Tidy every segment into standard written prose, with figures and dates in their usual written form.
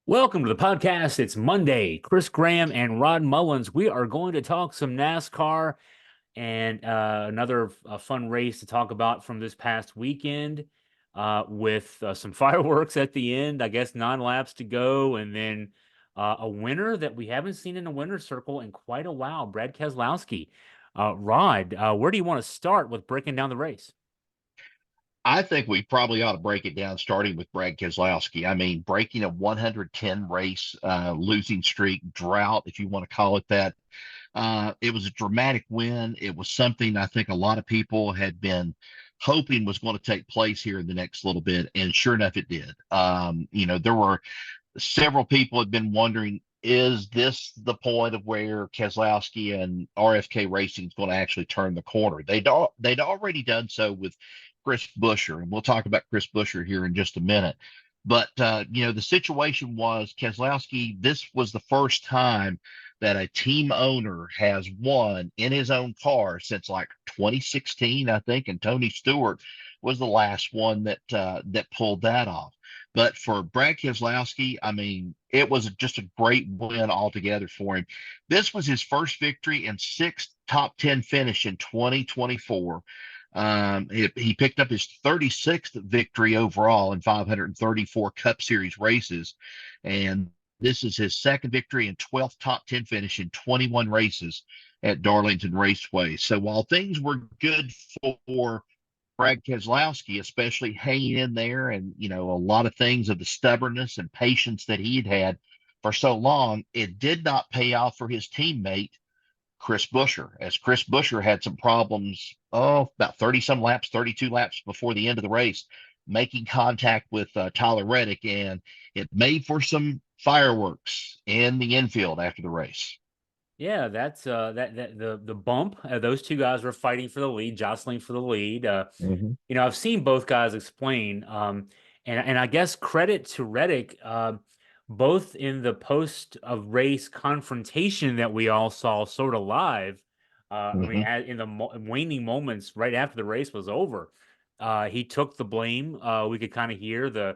Welcome to the podcast. It's Monday. Chris Graham and Rod Mullins. We are going to talk some NASCAR and another fun race to talk about from this past weekend with some fireworks at the end. I guess 9 laps to go, and then a winner that we haven't seen in the winner's circle in quite a while, Brad Keselowski. Rod, where do you want to start with breaking down the race? I think we probably ought to break it down, starting with Brad Keselowski. I mean, breaking a 110 race losing streak, drought, if you want to call it that. It was a dramatic win. It was something I think a lot of people had been hoping was going to take place here in the next little bit, and sure enough, it did. There were several people had been wondering, is this the point of where Keselowski and RFK Racing is going to actually turn the corner? They'd already done so with Chris Buescher, and we'll talk about Chris Buescher here in just a minute. But the situation was Keselowski. This was the first time that a team owner has won in his own car since like 2016, I think, and Tony Stewart was the last one that pulled that off. But for Brad Keselowski, I mean, it was just a great win altogether for him. This was his first victory and sixth top 10 finish in 2024. He picked up his 36th victory overall in 534 Cup Series races. And this is his second victory and 12th top 10 finish in 21 races at Darlington Raceway. So while things were good for Brad Keselowski, especially hanging in there, and a lot of things of the stubbornness and patience that he had had for so long, it did not pay off for his teammate Chris Buescher, as Chris Buescher had some problems, about 30 some laps, 32 laps before the end of the race, making contact with Tyler Reddick, and it made for some fireworks in the infield after the race. Yeah, that's the bump. Those two guys were fighting for the lead, jostling for the lead. Mhm. I've seen both guys explain, and I guess credit to Reddick, both in the post of race confrontation that we all saw sort of live. Mhm. In the waning moments right after the race was over, he took the blame. We could kind of hear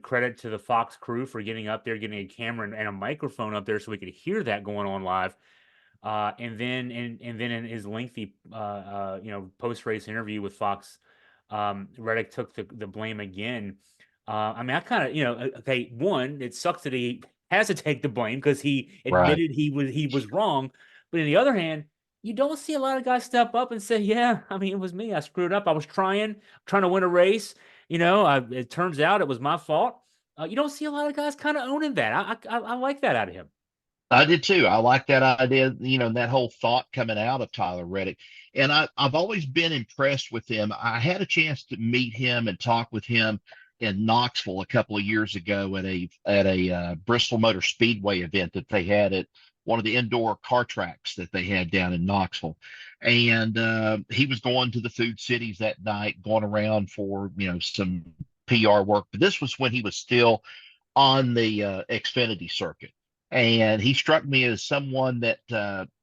credit to the Fox crew for getting up there, getting a camera and a microphone up there so we could hear that going on live. And then in his lengthy post race interview with Fox, Reddick took the blame again. I kind of okay. One, it sucks that he has to take the blame because he Right. admitted he was wrong. But on the other hand, you don't see a lot of guys step up and say, "Yeah, I mean, it was me. I screwed up. I was trying to win a race. It turns out it was my fault." You don't see a lot of guys kind of owning that. I like that out of him. I did too. I like that idea, and that whole thought coming out of Tyler Reddick. And I've always been impressed with him. I had a chance to meet him and talk with him in Knoxville a couple of years ago at a Bristol Motor Speedway event that they had at one of the indoor car tracks that they had down in Knoxville. And he was going to the food cities that night, going around for some PR work. But this was when he was still on the Xfinity circuit. And he struck me as someone that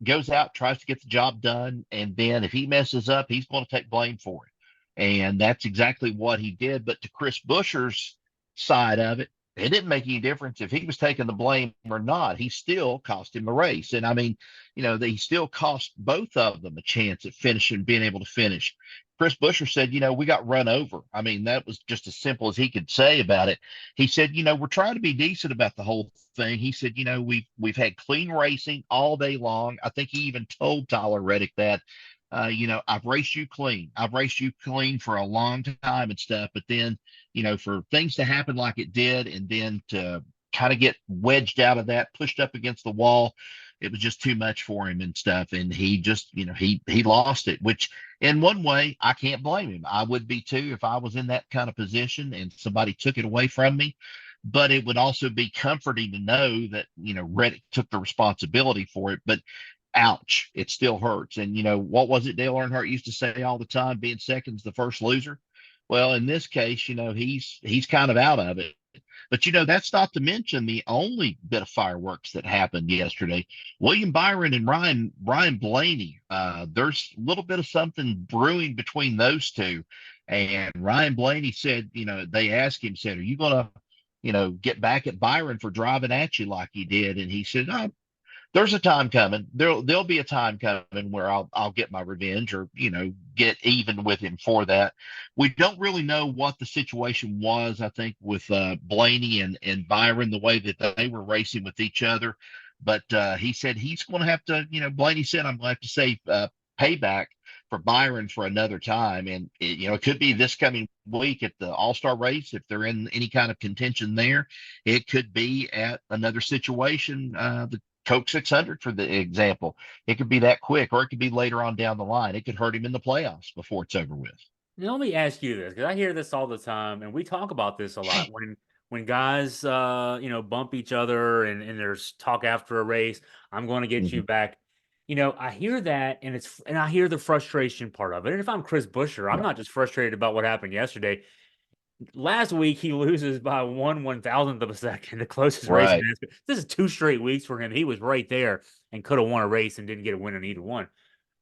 goes out, tries to get the job done, and then if he messes up, he's going to take blame for it. And that's exactly what he did. But to Chris Buescher's side of it, it didn't make any difference if he was taking the blame or not. He still cost him a race. And I mean, he still cost both of them a chance at finishing, being able to finish. Chris Buescher said, we got run over. I mean, that was just as simple as he could say about it. He said, we're trying to be decent about the whole thing. He said, we've had clean racing all day long. I think he even told Tyler Reddick that, I've raced you clean. I've raced you clean for a long time and stuff. But then, for things to happen like it did, and then to kind of get wedged out of that, pushed up against the wall, it was just too much for him and stuff. And he just, he lost it, which in one way, I can't blame him. I would be too if I was in that kind of position and somebody took it away from me. But it would also be comforting to know that, Reddick took the responsibility for it. But ouch, it still hurts. And, what was it Dale Earnhardt used to say all the time? Being second's the first loser. Well, in this case, he's kind of out of it. But that's not to mention the only bit of fireworks that happened yesterday. William Byron and Ryan Blaney. There's a little bit of something brewing between those two. And Ryan Blaney said, they asked him, said, "Are you gonna get back at Byron for driving at you like he did. And he said, oh, there's a time coming. There'll be a time coming where I'll get my revenge, or get even with him for that. We don't really know what the situation was. I think with Blaney and Byron, the way that they were racing with each other, but he said he's going to have to. Blaney said, I'm going to have to save payback for Byron for another time, and it could be this coming week at the All-Star race if they're in any kind of contention there. It could be at another situation, the Coke 600 for the example. It could be that quick, or it could be later on down the line. It could hurt him in the playoffs before it's over with. Now, let me ask you this, because I hear this all the time, and we talk about this a lot when guys bump each other and there's talk after a race. I'm going to get you Mhm. back. I hear that, and I hear the frustration part of it. And if I'm Chris Buescher, I'm Right. not just frustrated about what happened yesterday. Last week he loses by 1/1000th of a second, the closest race in Right. NASCAR. This is 2 straight weeks for him. He was right there and could have won a race and didn't get a win in either one.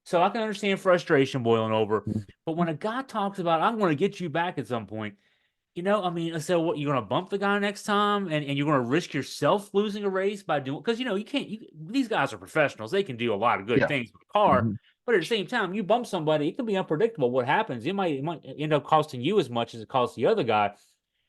So I can understand frustration boiling over. But when a guy talks about, I'm going to get you back at some point, I mean, so what, you're going to bump the guy next time, and you're going to risk yourself losing a race by doing, because, you can't, these guys are professionals. They can do a lot of good Yeah. things with a car. Mhm. But at the same time, you bump somebody, it can be unpredictable what happens. It might end up costing you as much as it costs the other guy.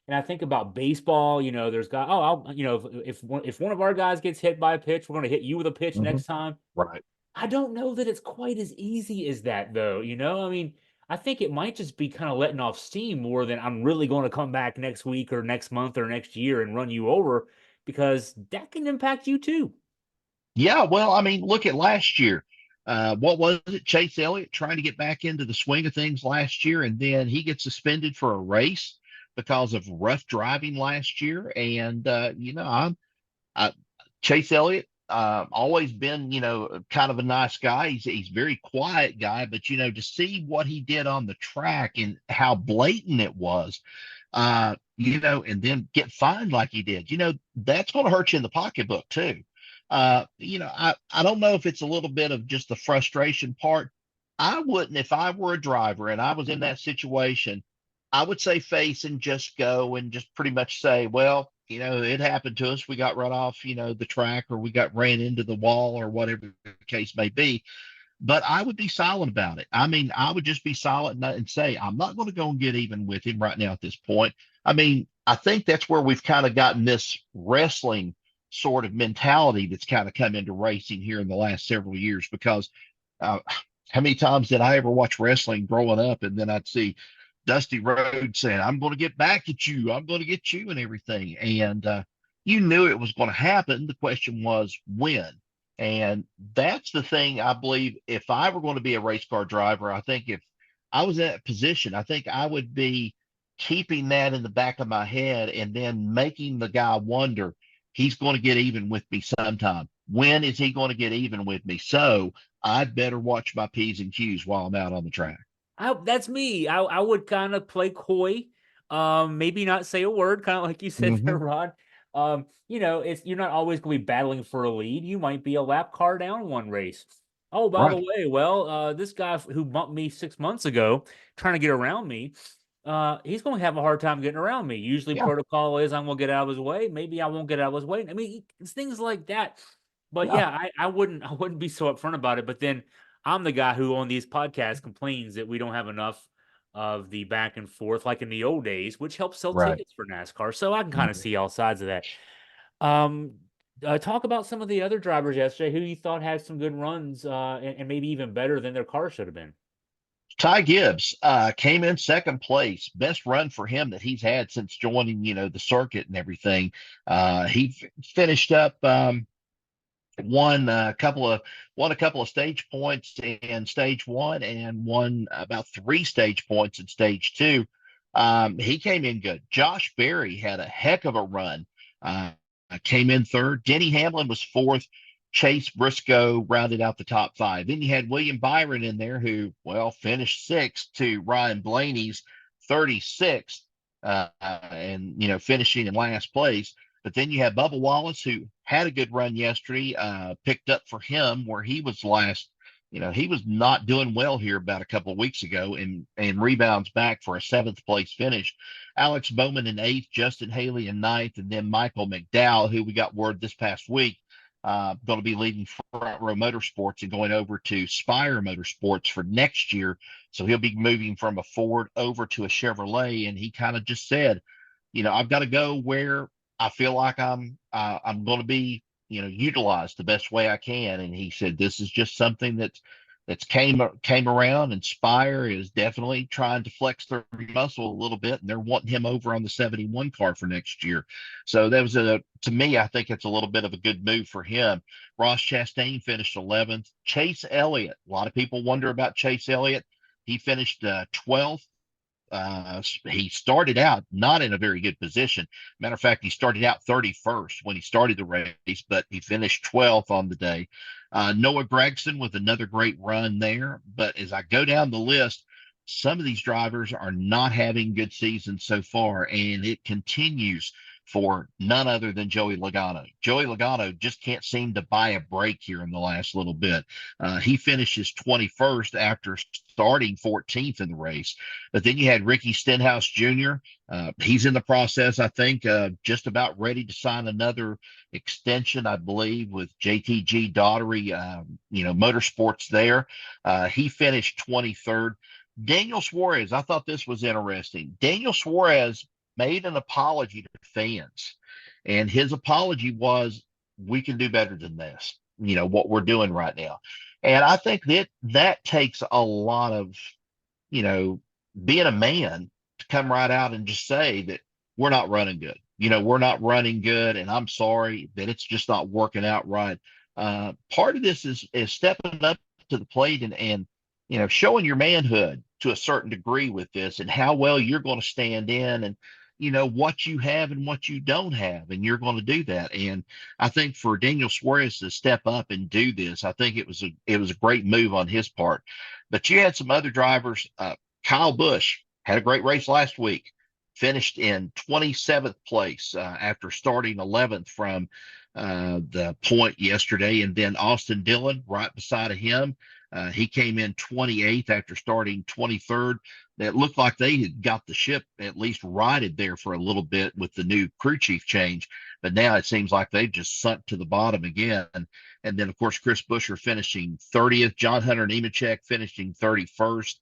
And I think about baseball, there's guys, if one of our guys gets hit by a pitch, we're going to hit you with a pitch Mhm. next time. Right. I don't know that it's quite as easy as that, though. I mean, I think it might just be kind of letting off steam more than I'm really going to come back next week or next month or next year and run you over, because that can impact you too. Yeah, well, I mean, look at last year. What was it? Chase Elliott trying to get back into the swing of things last year, and then he gets suspended for a race because of rough driving last year. And I Chase Elliott, always been, kind of a nice guy. He's a very quiet guy, but to see what he did on the track and how blatant it was, and then get fined like he did, that's going to hurt you in the pocketbook too. I don't know if it's a little bit of just the frustration part. I wouldn't, if I were a driver and I was in that situation, I would say face and just go and just pretty much say, well, it happened to us. We got run off, the track, or we got ran into the wall, or whatever the case may be. But I would be silent about it. I mean, I would just be silent and say, I'm not going to go and get even with him right now at this point. I mean, I think that's where we've kind of gotten this wrestling sort of mentality that's kind of come into racing here in the last several years. Because uh, how many times did I ever watch wrestling growing up, and then I'd see Dusty Rhodes saying, I'm going to get back at you. I'm going to get you and everything. And you knew it was going to happen. The question was when. And that's the thing. I believe if I were going to be a race car driver, I think if I was in that position, I think I would be keeping that in the back of my head, and then making the guy wonder, he's going to get even with me sometime. When is he going to get even with me? So I'd better watch my P's and Q's while I'm out on the track. That's me. I would kind of play coy, maybe not say a word, kind of like you said there, Hmm. Rod. It's you're not always going to be battling for a lead. You might be a lap car down one race. Oh, by the Right. way, well, this guy who bumped me 6 months ago, trying to get around me, he's going to have a hard time getting around me. Usually, Yeah. protocol is I'm going to get out of his way. Maybe I won't get out of his way. I mean, it's things like that. But Yeah. yeah, I wouldn't be so upfront about it. But then I'm the guy who on these podcasts complains that we don't have enough of the back and forth like in the old days, which helps sell Right. tickets for NASCAR. So I can kind of Mhm. see all sides of that. Um, talk about some of the other drivers yesterday who you thought had some good runs, and maybe even better than their car should have been. Ty Gibbs came in second place. Best run for him that he's had since joining, the circuit and everything. He finished up, won a couple of stage points in stage one, and won about three stage points in stage two. He came in good. Josh Berry had a heck of a run. Uh, Came in third. Denny Hamlin was fourth. Chase Briscoe rounded out the top five. Then you had William Byron in there, who, well, finished sixth to Ryan Blaney's 36th, and finishing in last place. But then you have Bubba Wallace, who had a good run yesterday, picked up for him where he was last he was not doing well here about a couple of weeks ago, and rebounds back for a seventh place finish. Alex Bowman in eighth, Justin Haley in ninth, and then Michael McDowell, who we got word this past week going to be leaving Front Row Motorsports and going over to Spire Motorsports for next year. So he'll be moving from a Ford over to a Chevrolet. And he kind of just said, I've got to go where I feel like I'm going to be, utilized the best way I can. And he said this is just something that's came around, and Spire is definitely trying to flex their muscle a little bit, and they're wanting him over on the 71 car for next year. So that was to me, I think it's a little bit of a good move for him. Ross Chastain finished 11th. Chase Elliott, a lot of people wonder about Chase Elliott. He finished 12th. He started out not in a very good position. Matter of fact, he started out 31st when he started the race, but he finished 12th on the day. Noah Gragson with another great run there. But as I go down the list, some of these drivers are not having good seasons so far, and it continues for none other than Joey Logano. Joey Logano just can't seem to buy a break here in the last little bit. He finishes 21st after starting 14th in the race. But then you had Ricky Stenhouse Jr. He's in the process, I think, just about ready to sign another extension, I believe, with JTG Daughtery, Motorsports there. He finished 23rd. Daniel Suarez, I thought this was interesting. Daniel Suarez made an apology to fans, and his apology was, we can do better than this, what we're doing right now. And I think that takes a lot of, being a man to come right out and just say that we're not running good. We're not running good, and I'm sorry that it's just not working out right. Part of this is stepping up to the plate and showing your manhood to a certain degree with this, and how well you're going to stand in, and what you have and what you don't have, and you're going to do that. And I think for Daniel Suarez to step up and do this, I think it was a great move on his part. But you had some other drivers. Kyle Busch had a great race last week, finished in 27th place after starting 11th from the point yesterday. And then Austin Dillon right beside of him. He came in 28th after starting 23rd. It looked like they had got the ship at least righted there for a little bit with the new crew chief change, but now it seems like they've just sunk to the bottom again. And then, of course, Chris Buescher finishing 30th, John Hunter Nemechek finishing 31st,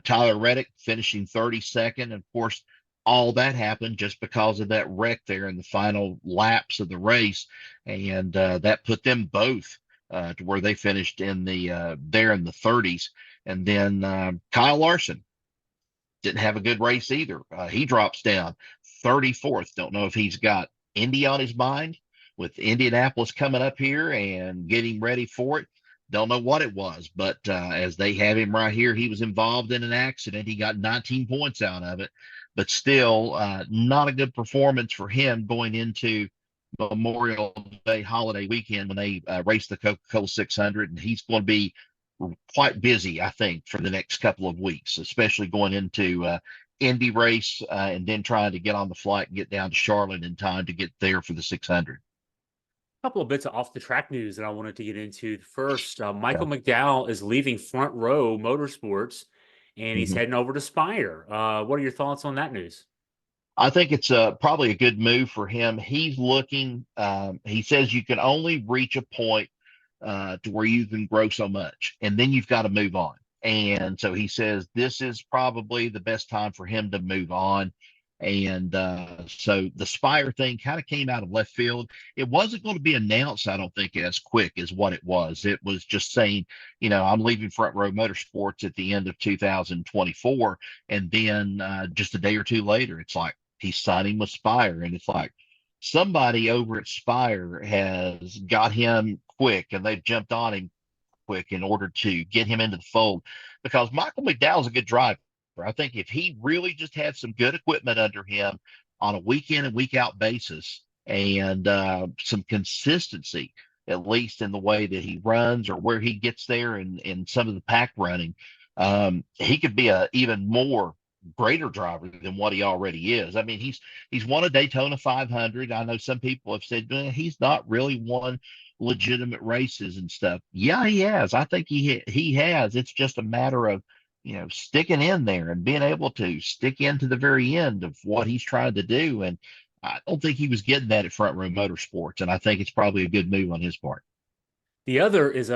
Tyler Reddick finishing 32nd. And of course, all that happened just because of that wreck there in the final laps of the race, and that put them both to where they finished in there in the 30s. And then Kyle Larson didn't have a good race either. He drops down 34th. Don't know if he's got Indy on his mind with Indianapolis coming up here and getting ready for it. Don't know what it was, but as they have him right here, he was involved in an accident. He got 19 points out of it, but still not a good performance for him going into Memorial Day holiday weekend when they race the Coca-Cola 600. And he's going to be quite busy, I think, for the next couple of weeks, especially going into Indy race and then trying to get on the flight and get down to Charlotte in time to get there for the 600. Couple of bits of off the track news that I wanted to get into. First, Yeah. Michael McDowell is leaving Front Row Motorsports and he's Mhm. heading over to Spire. What are your thoughts on that news? I think it's probably a good move for him. He's looking, he says you can only reach a point to where you can grow so much, and then you've got to move on. And so he says this is probably the best time for him to move on. And so the Spire thing kind of came out of left field. It wasn't going to be announced, I don't think, as quick as what it was. It was just saying, I'm leaving Front Row Motorsports at the end of 2024. And then just a day or two later, it's like he's signing with Spire. And it's like somebody over at Spire has got him quick, and they've jumped on him quick in order to get him into the fold, because Michael McDowell's a good driver. I think if he really just had some good equipment under him on a week in and week out basis, and some consistency, at least in the way that he runs or where he gets there in some of the pack running, he could be a even more greater driver than what he already is. I mean, he's won a Daytona 500. I know some people have said he's not really won legitimate races and stuff. Yeah, he has. I think he has. It's just a matter of, sticking in there and being able to stick into the very end of what he's trying to do. And I don't think he was getting that at Front Row Motorsports, and I think it's probably a good move on his part. The other is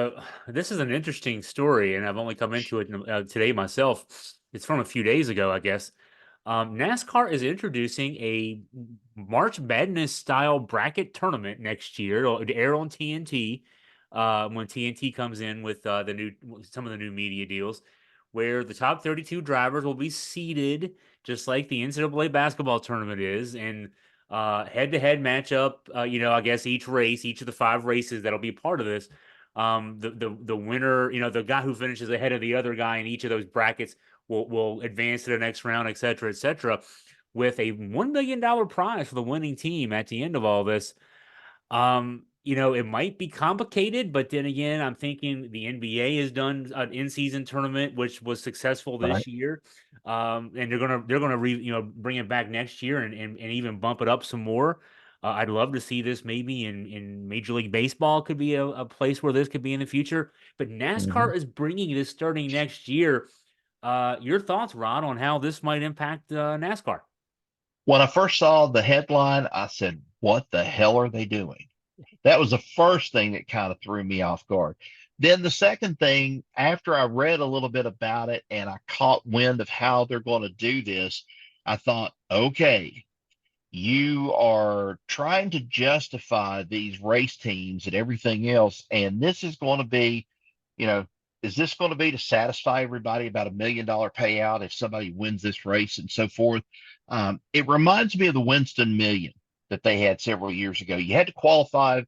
this is an interesting story, and I've only come into it today myself. It's from a few days ago, I guess. NASCAR is introducing a March Madness style bracket tournament next year. It'll air on TNT when TNT comes in with some of the new media deals, where the top 32 drivers will be seeded just like the NCAA basketball tournament is, and head-to-head matchup. I guess each of the five races that'll be part of this. The winner, the guy who finishes ahead of the other guy in each of those brackets will advance to the next round, et cetera, with a $1 million prize for the winning team at the end of all this. It might be complicated, but then again, I'm thinking the NBA has done an in-season tournament, which was successful Right. this year. And they're gonna bring it back next year and even bump it up some more. I'd love to see this maybe in Major League Baseball could be a place where this could be in the future. But Mhm. NASCAR is bringing this starting next year. Your thoughts, Rod, on how this might impact NASCAR? When I first saw the headline, I said, "What the hell are they doing?" That was the first thing that kind of threw me off guard. Then the second thing, after I read a little bit about it and I caught wind of how they're going to do this, I thought, okay, you are trying to justify these race teams and everything else. And this is going to be, you know, is this going to be to satisfy everybody about $1 million payout if somebody wins this race and so forth? It reminds me of the Winston Million that they had several years ago. You had to qualify,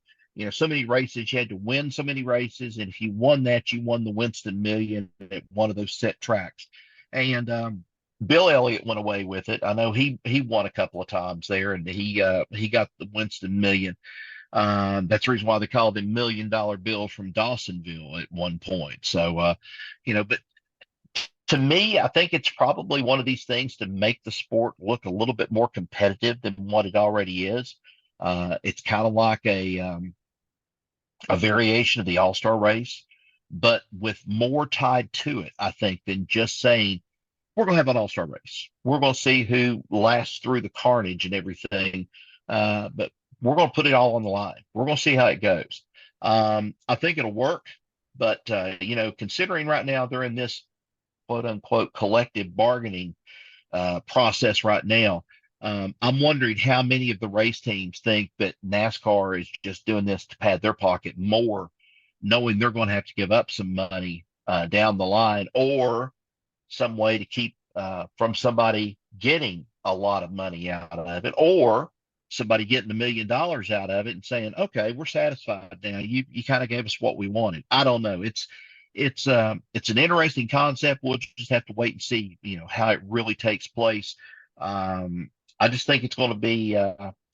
so many races, you had to win so many races. And if you won that, you won the Winston Million at one of those set tracks. And Bill Elliott went away with it. I know he won a couple of times there, and he got the Winston Million. That's the reason why they called him $1 million Bill from Dawsonville at one point. So, but to me, I think it's probably one of these things to make the sport look a little bit more competitive than what it already is. It's kind of like a variation of the All Star race, but with more tied to it, I think, than just saying we're going to have an all-star race. We're going to see who lasts through the carnage and everything. But we're going to put it all on the line. We're going to see how it goes. I think it'll work, but considering right now they're in this quote unquote collective bargaining process right now. I'm wondering how many of the race teams think that NASCAR is just doing this to pad their pocket more, knowing they're going to have to give up some money down the line, or some way to keep from somebody getting a lot of money out of it, or somebody getting $1 million out of it and saying, "Okay, we're satisfied now. You kind of gave us what we wanted." I don't know. It's an interesting concept. We'll just have to wait and see, how it really takes place. I just think it's going to be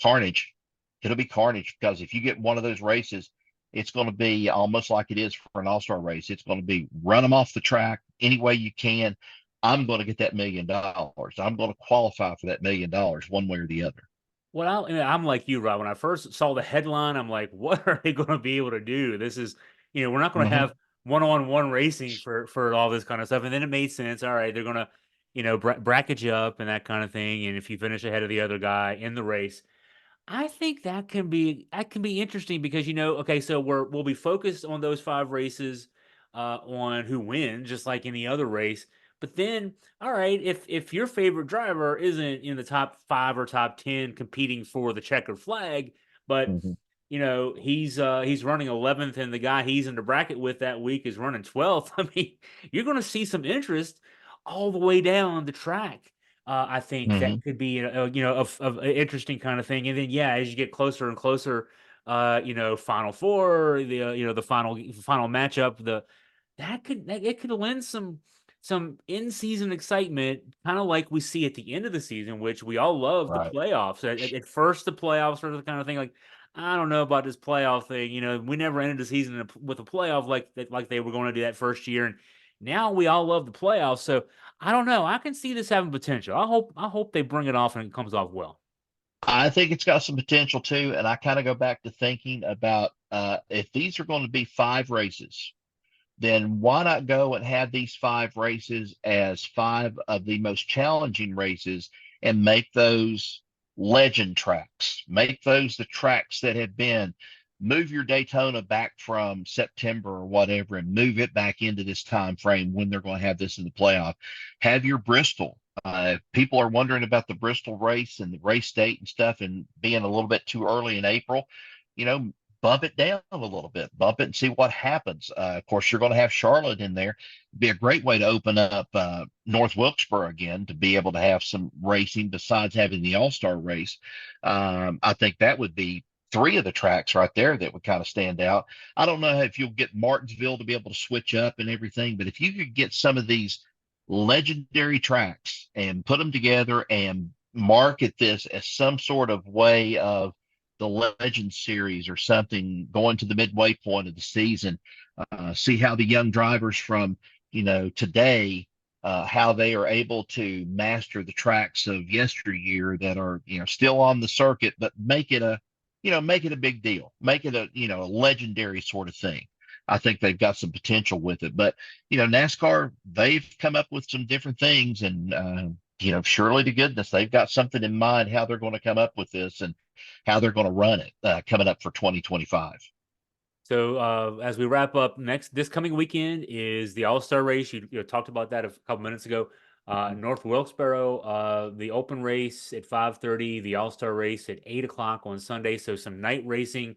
carnage. It'll be carnage because if you get one of those races, it's going to be almost like it is for an all-star race. It's going to be run them off the track any way you can. I'm going to get that $1 million. I'm going to qualify for that $1 million one way or the other. Well, I'm like you, Rob. When I first saw the headline, I'm like, what are they going to be able to do? This is, we're not going to Hmm. have one-on-one racing for all this kind of stuff. And then it made sense. All right, they're going to, bracket you up and that kind of thing. And if you finish ahead of the other guy in the race, I think that can be interesting because okay, so we'll be focused on those five races, on who wins, just like any other race. But then, all right, if your favorite driver isn't in the top five or top 10 competing for the checkered flag, but Hmm. he's running 11th, and the guy he's in the bracket with that week is running 12th. I mean, you're going to see some interest all the way down the track. I think that Hmm. could be of an interesting kind of thing. And then yeah, as you get closer and closer, Final Four, the final matchup, it could lend some in season excitement, kind of like we see at the end of the season, which we all love the Right. playoffs. At first, the playoffs are the kind of thing like, I don't know about this playoff thing. We never ended the season with a playoff like they were going to do that first year, and now we all love the playoffs. So I don't know. I can see this having potential. I hope they bring it off and it comes off well. I think it's got some potential too. And I kind of go back to thinking about if these are going to be 5 races, then why not go and have these 5 races as 5 of the most challenging races and make those legend tracks, make those the tracks that have been, move your Daytona back from September or whatever and move it back into this time frame when they're going to have this in the playoff. Have your Bristol. If people are wondering about the Bristol race and the race date and stuff and being a little bit too early in April, you know, bump it down a little bit, bump it and see what happens. Of course, you're going to have Charlotte in there. Be a great way to open up North Wilkesboro again to be able to have some racing besides having the All-Star race. I think that would be 3 of the tracks right there that would kind of stand out. I don't know if you'll get Martinsville to be able to switch up and everything, but if you could get some of these legendary tracks and put them together and market this as some sort of way of the Legend Series or something going to the midway point of the season. See how the young drivers from today, how they are able to master the tracks of yesteryear that are still on the circuit, but make it a big deal, make it a legendary sort of thing. I think they've got some potential with it, but NASCAR, they've come up with some different things, and surely to goodness, they've got something in mind how they're going to come up with this and how they're going to run it coming up for 2025. So as we wrap up, this coming weekend is the All-Star race. You talked about that a couple minutes ago. North Wilkesboro, the open race at 5:30, the All-Star race at 8 o'clock on Sunday. So some night racing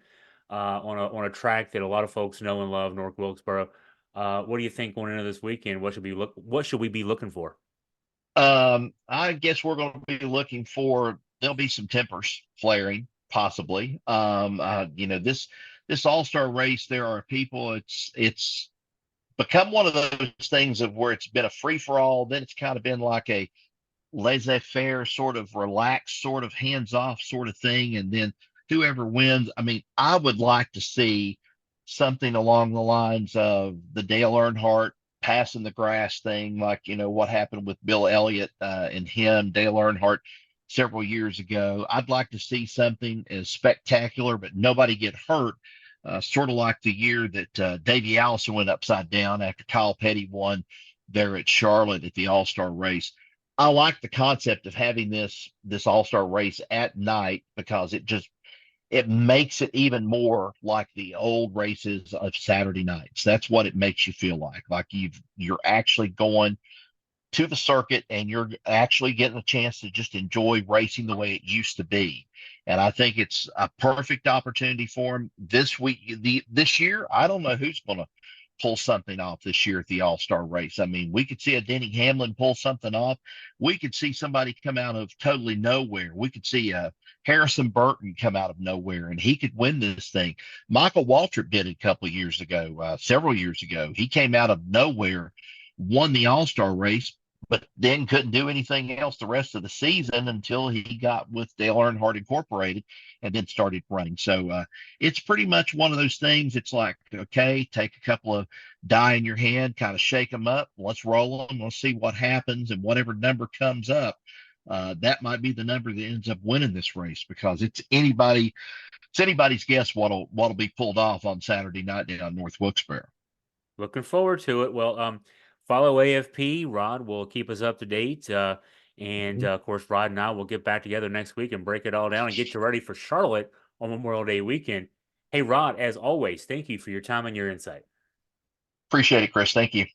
on a track that a lot of folks know and love, North Wilkesboro. What do you think going into this weekend? What should we be looking for? I guess we're going to be looking for, there'll be some tempers flaring, possibly. This All-Star race, there are people, it's become one of those things of where it's been a free for all, then it's kind of been like a laissez-faire sort of relaxed, sort of hands-off sort of thing, and then whoever wins. I mean, I would like to see something along the lines of the Dale Earnhardt passing the grass thing, like what happened with Bill Elliott and him, Dale Earnhardt, several years ago. I'd like to see something as spectacular, but nobody get hurt. Sort of like the year that Davey Allison went upside down after Kyle Petty won there at Charlotte at the All-Star race. I like the concept of having this All-Star race at night because it makes it even more like the old races of Saturday nights. That's what it makes you feel like you're actually going to the circuit and you're actually getting a chance to just enjoy racing the way it used to be. And I think it's a perfect opportunity for them this year. I don't know who's going to pull something off this year at the All-Star race. I mean, we could see a Denny Hamlin pull something off. We could see somebody come out of totally nowhere. We could see Harrison Burton come out of nowhere, and he could win this thing. Michael Waltrip did it a couple of years ago, several years ago. He came out of nowhere, won the All-Star race, but then couldn't do anything else the rest of the season until he got with Dale Earnhardt Incorporated and then started running. So it's pretty much one of those things. It's like, okay, take a couple of die in your hand, kind of shake them up. Let's roll them. Let's see what happens. And whatever number comes up, that might be the number that ends up winning this race because it's anybody's guess what'll be pulled off on Saturday night down North Wilkesboro. Looking forward to it. Well, follow AFP. Rod will keep us up to date. And Mhm. of course, Rod and I will get back together next week and break it all down and get you ready for Charlotte on Memorial Day weekend. Hey, Rod, as always, thank you for your time and your insight. Appreciate it, Chris. Thank you.